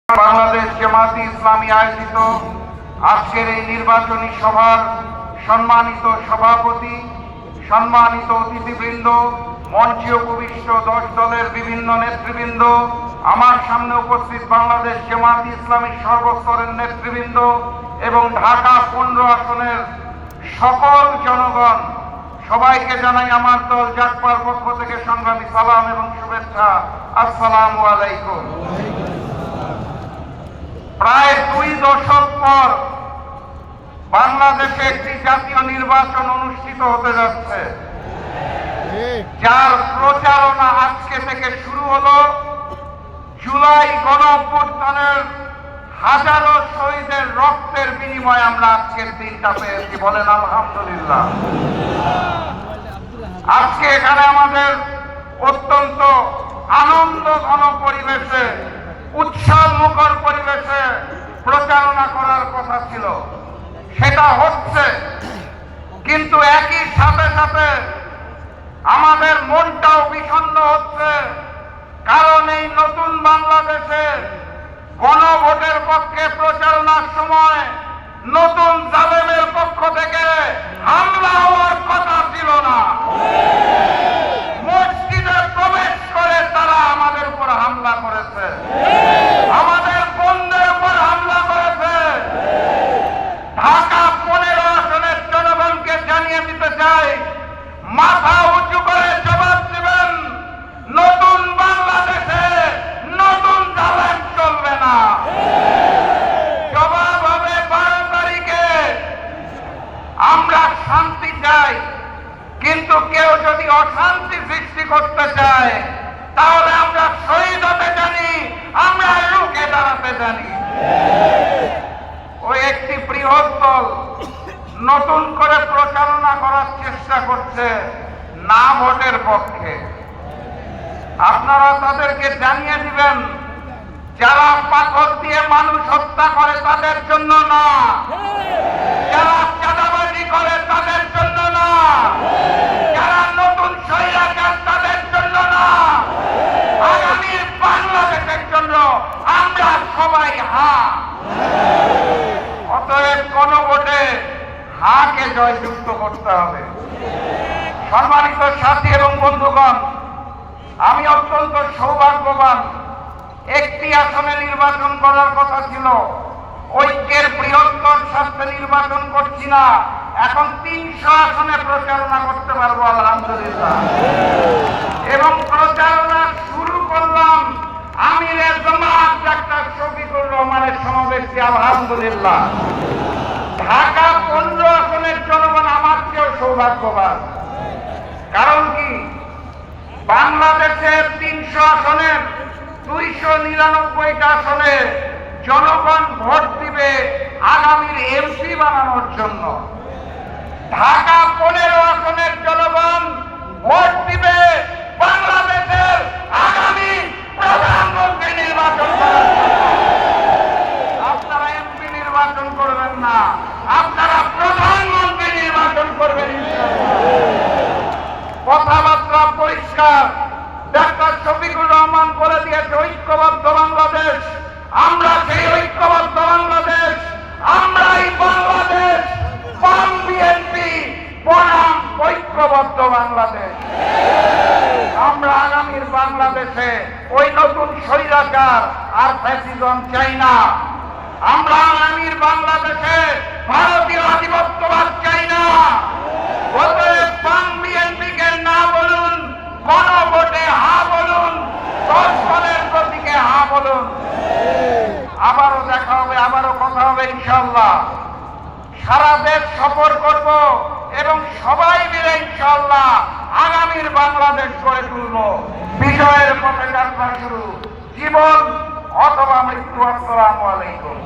বাংলাদেশ জামায়াতে ইসলামী আয়োজিত আজকের এই নির্বাচনী সভার সম্মানিত সভাপতি, সম্মানিত অতিথিবৃন্দ, মঞ্চে উপবিষ্ট 10 দলের বিভিন্ন নেতৃবৃন্দ, আমার সামনে উপস্থিত বাংলাদেশ জামায়াতে ইসলামীর সর্বস্তরের নেতৃবৃন্দ এবং ঢাকা 15 আসনের সকল জনগণ, সবাইকে জানাই আমার দল জাগবার পক্ষ থেকে সংগ্রামী সালাম এবং শুভেচ্ছা। আসসালামু আলাইকুম। প্রায় 2 দশক পর বাংলাদেশে একটি জাতীয় নির্বাচন অনুষ্ঠিত হতে যাচ্ছে, যার প্রচারণা আজকে থেকে শুরু হলো। জুলাই গণঅভ্যুত্থানের হাজারো শহীদের রক্তের বিনিময়ে আমরা আজকের দিনটা পেয়েছি, বলেন আলহামদুলিল্লাহ। আজকে এখানে আমাদের অত্যন্ত আনন্দঘন পরিবেশে, উৎসব মুখর পরিবেশে প্রচারণা করার কথা ছিল, সেটা হচ্ছে। কিন্তু একই সাথে সাথে আমাদের মনটাও বিষণ্ণ হচ্ছে, কারণ এই নতুন বাংলাদেশে গণভোটের পক্ষে প্রচারণার সময় নতুন জালেমের পক্ষ থেকে হামলা হওয়ার কথা ছিল না। মসজিদে প্রবেশ করে তারা আমাদের উপর হামলা করেছে, আমাদের বন্ধের উপর হামলা করেছে। ঢাকা 15 আসনের জনগণকে জানিয়ে দিতে চাই, মাথা উঁচু করে জবাব দিবেন। নতুন বাংলাদেশে নতুন জালেম চলবে না। জবাব হবে 12 তারিখে। আমরা শান্তি চাই, কিন্তু কেউ যদি অশান্তি সৃষ্টি করতে চায় তাহলে আমরা শহীদ হতে জানি, আমরা রুখে দাঁড়াতে জানি। ওই একটি বৃহৎ দল নতুন করে প্রচারণা করার চেষ্টা করছে না ভোটের পক্ষে। আপনারা তাদেরকে জানিয়ে দিবেন, যারা পাথর দিয়ে মানুষ হত্যা করে তাদের জন্য না, যারা চাঁদাবাজি করে তাদের জন্য না, যারা নতুন স্বৈরাচার তাদের জন্য না, আগামী বাংলাদেশের জন্য আমরা সবাই হ্যাঁ। অতএব গণভোটে হাকে জয়যুক্ত করতে হবে। সম্মানিত সাথী এবং বন্ধুগণ, আমি অত্যন্ত সৌভাগ্যবান। একটি আসনে নির্বাচন করার কথা ছিল, ঐক্যের বৃহত্তর স্বার্থে নির্বাচন করছি না, এখন 300 আসনে প্রচারণা করতে পারবো আলহামদুলিল্লাহ। এবং প্রচারণা শুরু করলাম আমিরে জামাত ডাক্তার শফিকুর রহমানের সমাবেশে আলহামদুলিল্লাহ। ঢাকা 15 আসনের জনগণ আমার চেয়েও সৌভাগ্যবান। কারণ কি, বাংলাদেশের 300 আসনের 299টা আসনে জনগণ ভোট দিবে আগামীর এমপি বানানোর জন্য। ঢাকা 15 আসনের জনগণ ভোট দিবে বাংলাদেশের আগামী প্রধানমন্ত্রী নির্বাচন করার জন্য। আপনারা এমপি নির্বাচন করবেন না, আপনারা প্রধানমন্ত্রী নির্বাচন করবেন। কথাবার্তা পরিষ্কার। ডাক্তার শফিকুর রহমান বলে দিয়েছে ঐক্যবদ্ধ বাংলাদেশ। আমরা সেই ঐক্যবদ্ধ বাংলাদেশ, আমরাই বাংলাদেশ। বাম বিএনপি বনাম ঐক্যবদ্ধ বাংলাদেশ। আমরা আগামীর বাংলাদেশে ওই নতুন স্বৈরাচার আর ফ্যাসিজম চাই না। আমরা আগামীর বাংলাদেশে ভারতীয় আধিপত্যবাদ চাই না। অতএব বাম বিএনপিকে না বলুন, গণভোটে হা বলুন, 10 দলের প্রতীকে হা বলুন। আবারও দেখা হবে, আবারও কথা হবে ইনশাআল্লাহ। সারা দেশ সফর করব এবং সবাই মিলে ইনশাআল্লাহ আগামীর বাংলাদেশ গড়ে তুলব। বিজয়ের পথে যাত্রা শুরু, জীবন অথবা মৃত্যু। আসসালামু আলাইকুম।